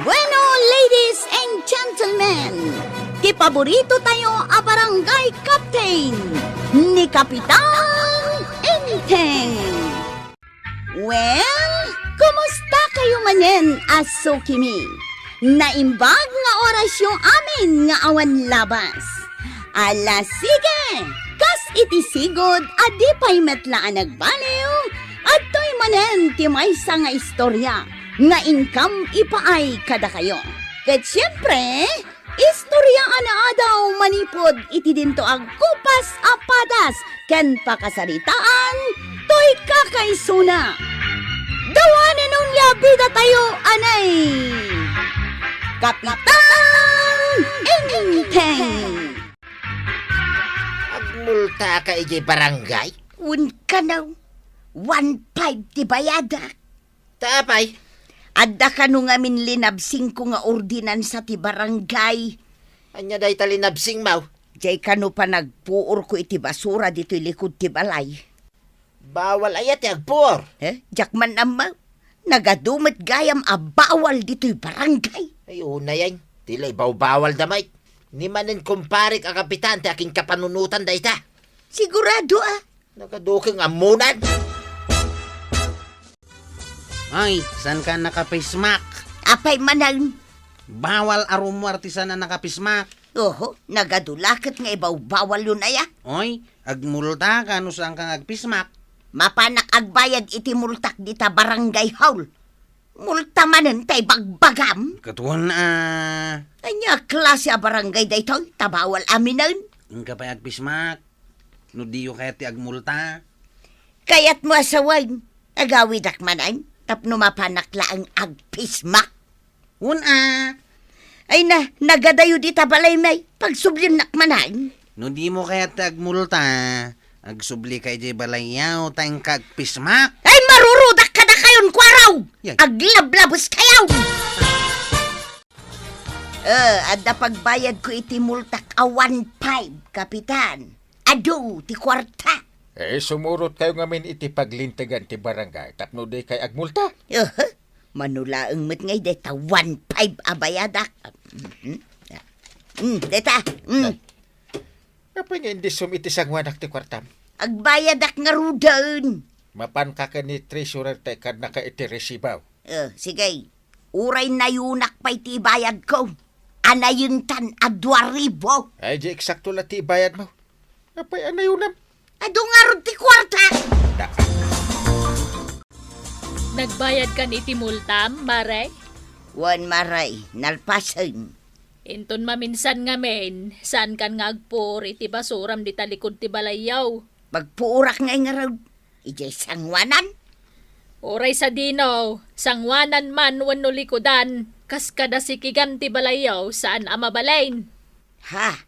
Bueno, ladies and gentlemen, kipaborito tayo a barangay captain ni Kapitan Enteng. Well, kumusta kayo manen, Aso Kimi? Naimbag nga oras yung amin nga awan labas. Ala sige, kas itisigod adi pa'y metlaan nagbaliw at to'y manen ti maysa nga istorya nga income ipaay kada kayo. Ket siyempre, istorya ana daw manipod iti dinto ag kupas apadas ken pakasaritaan to'y kakaisuna. Dawanen nun labida tayo anay Kapitan Enteng. Agmulta ka iji barangay? Un ka now, 1.5 ti bayada. Tapay. Adda ka nung amin linabsing ko nga ordinansa ti barangay. Anya day talinabsing mau. Jay kano pa nagpuor ko iti basura dito'y likod ti balay. Bawal ayat agpur. Jakman ama, nagadumet gayam a bawal dito'y barangay. Ay una yan. Tila'y bawal damay. Ni manin kumparik ang kapitan ti aking kapanunutan day ta. Sigurado Nagaduking amunan. Ay, saan ka nakapismak? Apay manan. Bawal arum mo artisan na nakapismak. Oho, nagadulakit nga ibaw bawal yun aya. Oy, agmulta ka no saan kang agpismak. Mapanak agbayad iti multak dita barangay haul. Multa manen tay bagbagam. Katuan Anya klase a barangay daytoy, tabawal aminan. Ang kapay agpismak. No diyo kaya ti agmulta. Kayat mo asawan, agawidak manan, tapno mapanakla ang agpismak. Ay nagadayo di tabalay may, pagsublin nakmanan. No di mo kaya ti agmulta. Agsubli kay di balayaw tayong kagpismak. Ay marurudak ka na kayon, kwaraw! Yan. Aglablabos kayaw! Adda pagbayad ko iti multak a 1.5, Kapitan. Ado, ti kwarta. Sumurot kayo ngamin iti paglintigan ti barangay. Tapno day kay agmulta. Manulaang met ngay deta 1.5 abayadak. Deta. Kapag nga hindi sumiti sang wanak ti kwartam. Agbayadak nga rudan. Mapan ka ni treasurer tay kad naka iti resibaw. Sige. Uray na yunak pa iti bayad ko. Anayuntan a 2,000. Ay di eksakto la ti bayad mo. Kapay anayunam. Ado nga ron ti kwarta. Nagbayad ka ni Timultam, Maray? Wan maray, nalpasan. Inton maminsan nga men, saan kan nga agpor iti basuram di talikod ti balayaw. Magpuurak nga nga raw. Ijay sangwanan. Oray sa dinaw, sangwanan man wano likodan, kas kada sikigan ti balayaw saan amabalain. Ha?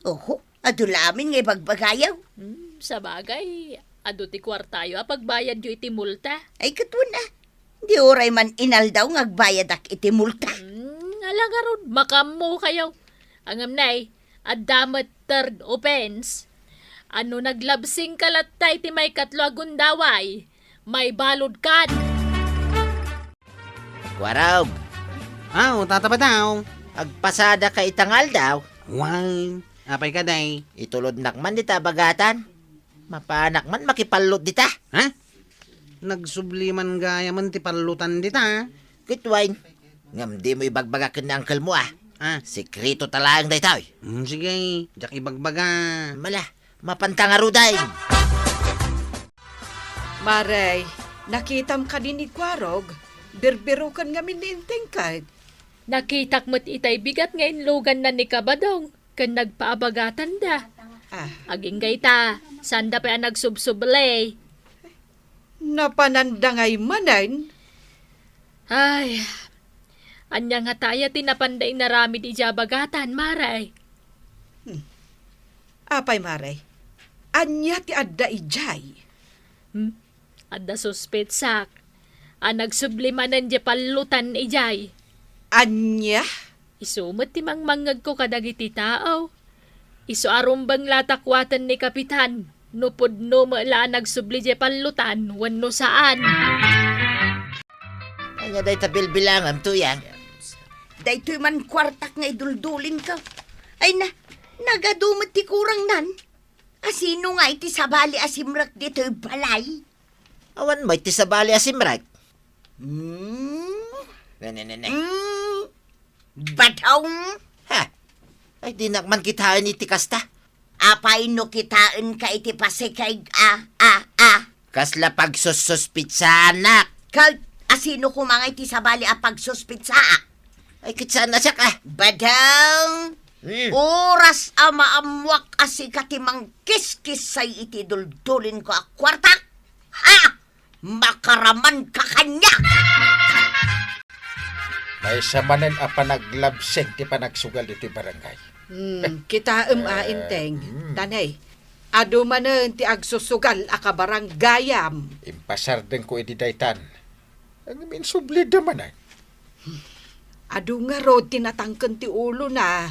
Oho, adulamin nga bagbagayaw. Sa bagay, ado ti kwartayo pagbayad yu iti multa. Ay katun na. Di oray man inaldaw nga agbayadak iti multa. Alagarod, makamu kayo. Ang amnay, adamat third offense. Ano naglabsing kalatay ti may katlo agundaway, may balod kad. Kwaraw. Tatapa daw. Agpasada ka itangal daw. Why? Apay ka day. Itulod nakman dita bagatan. Mapanak man makipalot dita. Ha? Nagsubliman gaya man ti palutan dita. Kitwain. Ngam di mo ibagbagakin na angkel mo Sekreto talang day tayo. Sige, jak ibagbaga. Mala, mapantangaruday. Maray, nakitam ka din ni Kwarog. Birbirukan nga mininteng kahit. Nakitak mo't itay bigat ngayon lugan na ni Kabadong, kan nagpaabagatan da. Aging gayta, sanda pa ang nagsubsublay. Napanandangay manan. Ay, anya nga taya tinapanday na rami di jabagatan, Maray. Apay Maray, anya ti adda ijay. Adda suspetsak. Ang nagsublimanan di palutan ijay. Anya? Isumot ti mangmangag ko kadagiti tao. Isu arumbang latakwatan ni Kapitan. Nupod no maala nagsubli di palutan. Wano saan. Anya day tabilbilangan to yan. daytoy man kwartak nga iduldulin ka. Ay na, nagadumot ti kurang nan. Asino nga iti sabali asimrak dito'y balay? Awan mo iti sa bali asimrag. Hmm? Batong? Ha? Ay, di nakman kitaan iti kasta. Apay no kitaan ka iti pasikay Kasla pagsususpitsa, anak. Kag asino kumangay ti sabali a pagsuspitsa? Ay, kitsa na siya ka. Badang, oras a maamwak asi katimang kiskis say iti duldulin ko a kwartak. Ha! Makaraman ka kanya! May samanen a panaglabseng ti panagsugal iti barangay. Kitaem a inteng. Danay, ado manen ti agsusugal a kabaranggayam. Impasar din ko iti daytan. Ang minsublid naman ay. Ado nga rod tinatangken ti ulo na.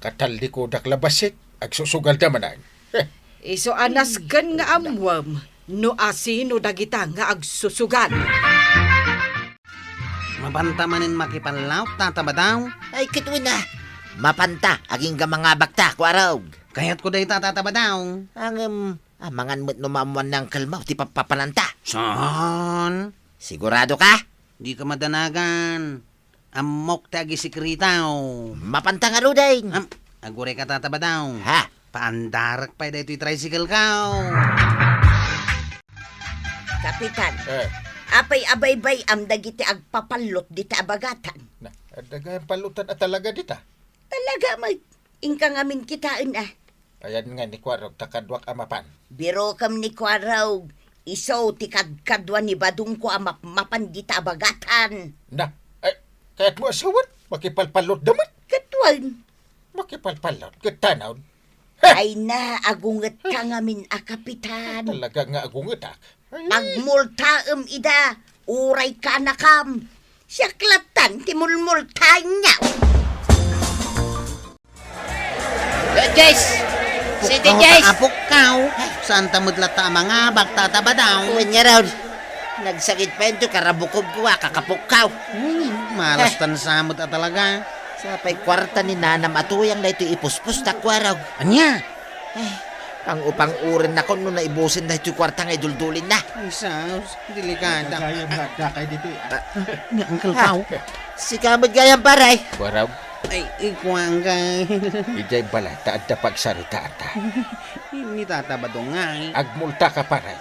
Kataldi ko daklabasik. Agsusugal naman ay. Iso anasgan nga amwam. No asino dagita nga agsusugal. Mabanta manin makipanlaw, tataba daw. Ay, kitwin na. Mapanta, aging ga mga bakta, kwarog. Kaya't ko day tataba daw. Ang, mangan mo't numamuan ng kalmaw, ti papapananta. Son, Sigurado ka? di ka madanagan. Amok tagi sikritaw. Mapanta nga ruday. Agure ka tataba daw. Ha? Paandarak pa dito tricycle ka. Kapitan, Eh, apay abaybay am dagiti agpapalot diti abagatan. na, adagayan palutan at talaga dita. Talaga may ingka ngamin kitaan ah. Ayan nga ni Kwarog takadwak amapan. Biro kam ni Kwaraw, iso ti kadkadwa ni Badung ko ang mapan diti abagatan. Na, ay, kaya't mo asawan, makipalpalot daman. Katwan, Makipalpalot, katanaw. ay na agunget ka ngamin a kapitan. Talaga nga agungitak. Pagmultaem ida, uray ka na kam. Siyaklatan, timulmultahan niya. Jace! City Jace! Apok ka. Saan tamudlata mga bagtataba daw. Uwan niya raw. Nagsakit pa ito, karabukob ko, kakapukaw. Malas tansamot at talaga. Sa pa'y kwarta ni Nanam atuyang na ito ipuspos na kwarog. Anya? Ang upang urin na ko nung naibusin na ito kwarta nga iduldulin na. Ay, saus. Delikada. Kay dito. Ni Uncle Pao. Si kamad gayang paray. Kwarog, Ay, ikwang ka. ijay balay, taad na pagsaritaan ta. Hindi tataba dong nga. Agmulta ka paray.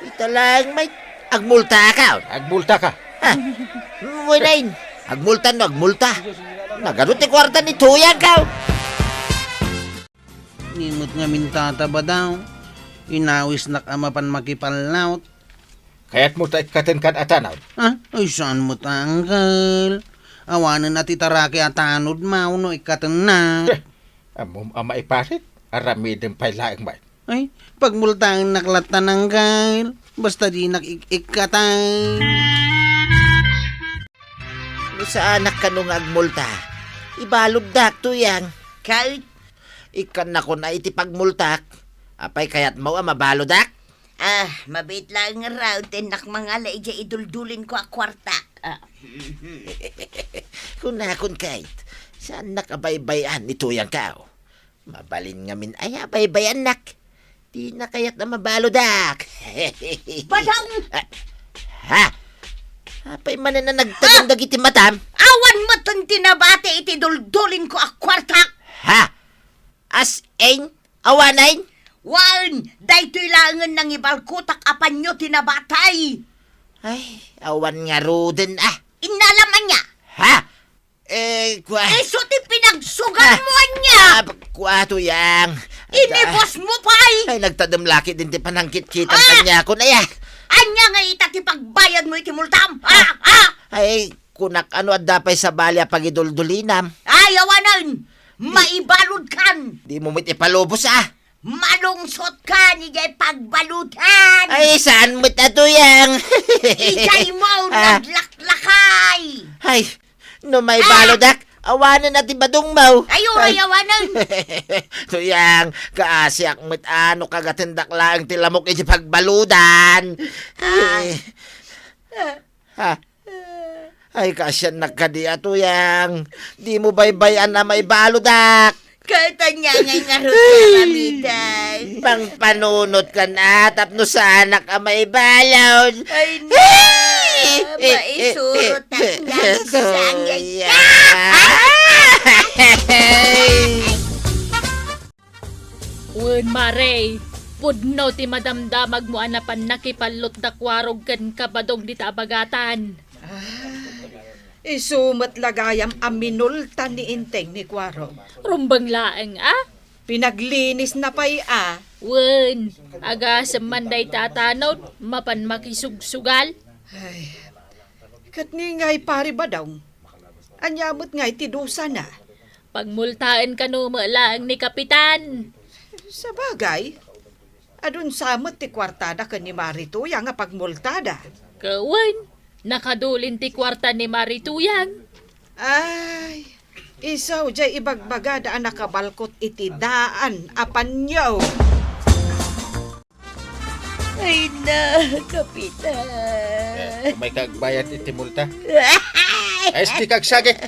Ito lang may agmulta ka. Agmulta ka. Winain. Agmulta no, agmulta. Nagarot ni kwarta ni tuyang ka. Nimot nga mintataba daw. Inawis na kamapan makipalaut. Kaya't mo tayo katinkan atanaw. Ay, saan mo tanggal? Awanan na titaraki at anod mauno ikatan na. Amom ama iparit, aramidin pa'y laing may. Ay, pagmultang naklatan ng gail. Basta di nakikikatan. No sa anak ka nung agmulta. Ibalog dak tuyang. Kahit, Ikan na ko na iti pagmultak. Apay kayat mo mabalo dak. mabait lang nga raw, tinak mga laidya iduldulin ko a kwarta. Kunakon kahit. Saan nakabaybayan ni tuyang kao? Mabalin nga min ay baybayan nak. Di na kayat na mabalo dak. Badang! Ha? Apay manan na nagtagundag iti matam. Awan mo tong tinabate iti duldulin ko a kwarta. Ha? As en? Awanain? Wan, daytoy langan ng ibalkutak apan nyo tinabatay. Ay, awan nga ruden Inalaman niya. Ha? Kwa... Eso ti pinagsugan mo niya. Kwa tuyang. Inibos mo pa'y. Ay, nagtadamlaki din ti panangkit-kitan kanya ko na ya. Anya nga itati pagbayad mo iti multam. Ay, kunak ano at dapay sa balya pagiduldulinam. Ay, awanan. Maibalod kan. Di mo mit ipalubos Malungsot ka ni jay pagbalutan. Ay, saan mo tuyang? Ijay mo naglaklakay. Ay, no may balodak. Awanan natin badong mau. Ay, awanan. Tuyang, kaasyak mit ano kagatindak lang tilamok iti pagbaludan. Ha? Ay, kasyan nakadiya tuyang. Di mo baybayan na may balodak. Katanya ngay nga ron karamitan. Pang panunot ka na, tapno sa anak ang may balod. Ay na, maisurot ang nagsangay ka. Wen mare, pudno ti madamdamag mo anapan nakipalot da kwarog kan kabadong di tabagatan. Isumat lagayam aminultan ni Inteng ni Kwarog. Rumbang laeng Pinaglinis na pa'y Wen, aga sa manday tatanod, mapan makisugsugal. Ay, kat ni ngay pari ba daw? Anyamot ngay tidusa na. Pagmultaan ka no laeng ni Kapitan. Sa bagay, adun samot ti kwartada ka ni Marito yang nga pagmultada. Kawan, nakadulin ti kwarta ni Marituyang. Ay, isaw jay ibagbaga daan nakabalkot iti daan apan nyo. Ay na, Kapitan. May kagbayad iti multa. Ay, sti kagsagit.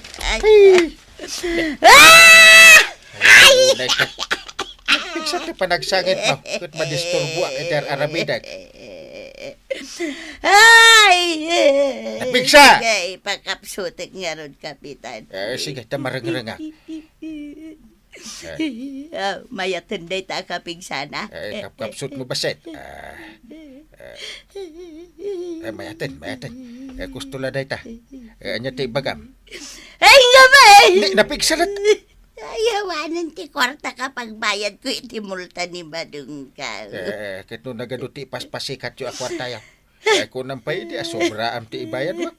Pigsa ti panagsagit mo. Kut madisturbo ang iti aramidag. Ay! Pigsa! Ay, pakapsutik nga ron, Kapitan. Sige, tamarang-ranga. Mayatan day ta kapigsana. Kapsut mo baset. Mayatin. Gusto la day ta. Anya ti bagam. Ay nga ba Napigsalat. Ayawanan ti kwarta kapag bayad ko iti multa ni Badong ka. Kit no nagaduti paspasikat yung akwarta yaw. Kunang pa ide, sobra am ti ibayad mo.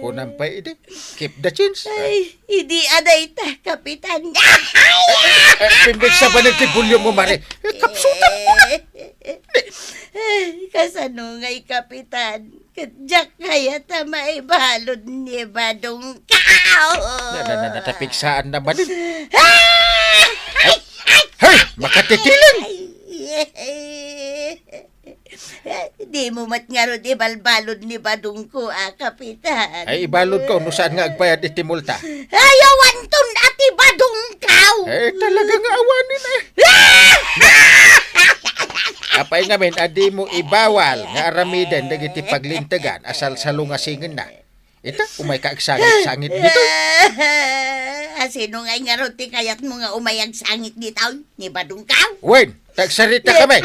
Kunang pa ide, keep the change. Ay, hindi aday ta, Kapitan. Pimbig sa banig ti bulyo mo, Mari. Kapsutan mo. Kasano ngay, Kapitan? Kadyak kaya ta maibalod ni Badong Kao. Natapigsaan naman. Hey! Makatitilan! Di mo mat nga ron ibalbalod ni Badong ko, Kapitan. Ay, ibalod ko, no saan nga agbayad iti multa. Ayawan ton ati Badong Kao. Talagang awanin Apay ngamin, adi mo ibawal nga aramidan dagiti paglintagan asal salungasingin na. Ita, umay kaagsangit-sangit dito. Sino nga ron ti kayat mo nga umayag sangit dito ni Badong Kao? Wen, tagsarita kami.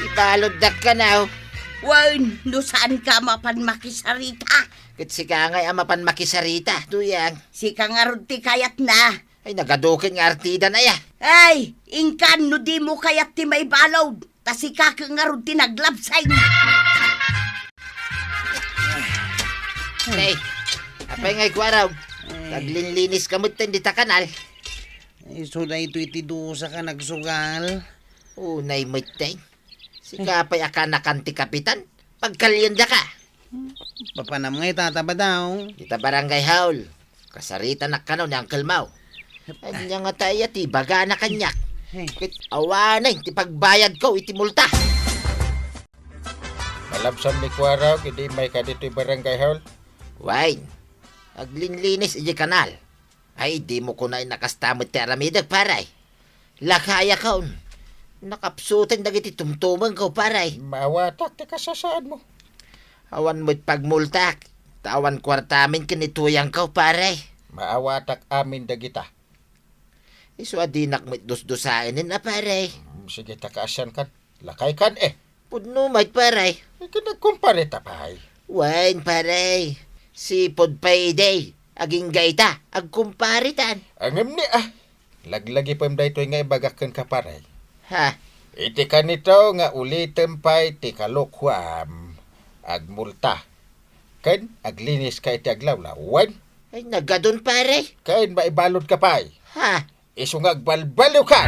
Ibalod dak ka na. Wan, no saan ka mapan makisarita? Kitsi ka ngay amapan makisarita, tuyang. Si ka nga ron ti kayat na. Ay, nagadukin nga artida na ya. Ay, ingkan no di mo kayat ti may balod. Tas si ka nga ron ti naglabsay. Hey, apay ngay kwaraw. Taglinlinis ka mo di ta kanal. So na ito itidusa ka nagsugal. Unay mo tay. Si kapay akanakan ti Kapitan. Pagkalyanda ka. Papanam nga itataba daw. Kita barangay haul. Kasarita na kanaw ni Uncle Mau. Anya nga tayo ti baga na kanyak. Kit awanay ti pagbayad ko iti multa. Malabsam ni Kwaraw, hindi may kadito'y barangay hall. Wine. Aglinlinis iti kanal. Ay, di mo ko na nakastamot ti aramidag, paray. Lakaya ka un. Nakapsutin dagiti tumtumang ko, paray. Mawatak ti kasasaan mo. Awan mo't pagmultak. Tawan kwartamin kinituyang ka, paray. Maawatak amin dagita. Isu adinak mo't dusdusainin na, paray. Sige, takaasyan kan. Lakay kan Pudno mo't, paray. Nagkumpare tapay. Wine, paray. Sipod payday. Aging gaita. Agkumparitan. Angam ni Laglagi pa imday ito'y nga ibagakan ka paray. Ha? Iti ka nito nga ulitin pa iti kalukwam. Agmulta. Kain, aglinis ka iti aglawlawan. Ay, nagadun, paray. Kain, maibalod ka pa'y. Ha? Iso nga agbalbaliw ka.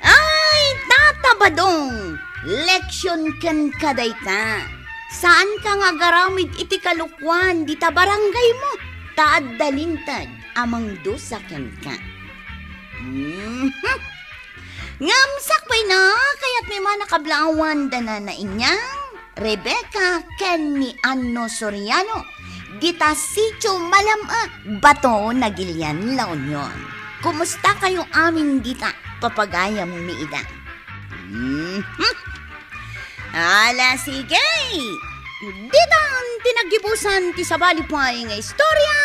Ay, Tata Badong! Leksyon kan kadayta. Saan ka nga garamid iti kalukwan di ta barangay mo? Taad dalintag amang dosaken ka. Ngamsak pa'y na, kaya't may mana nakablawan dana na inyang Rebecca ken ni Anno Soriano. Dita sityo Malama, Bato, Nagilian, La Union. Kumusta kayo amin dita, papagayam miida? Ala, sige! Dita ang tinagibusan ti sabalipay nga istorya.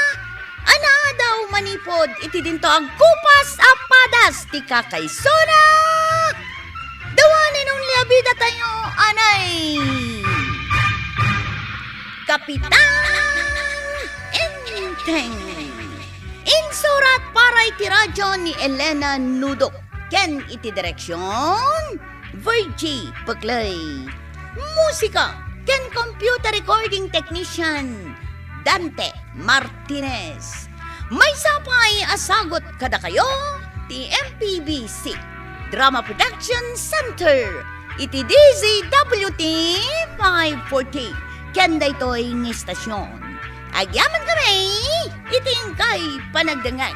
Ana daw manipod iti dinto ang kupas apadas ti kakaysona. Dawanin nung liabida tayo, anay! Kapitan Enteng. Insurat para iti radyo ni Elena Nudok. Ken iti direksyon Virgie Paglay. Musika ken computer recording technician Dante Martinez. May sapay asagot kada kayo ti MPBC Drama Production Center iti DZWT 540 ken daytoy ng istasyon. Agyaman kami iting kay panagdangag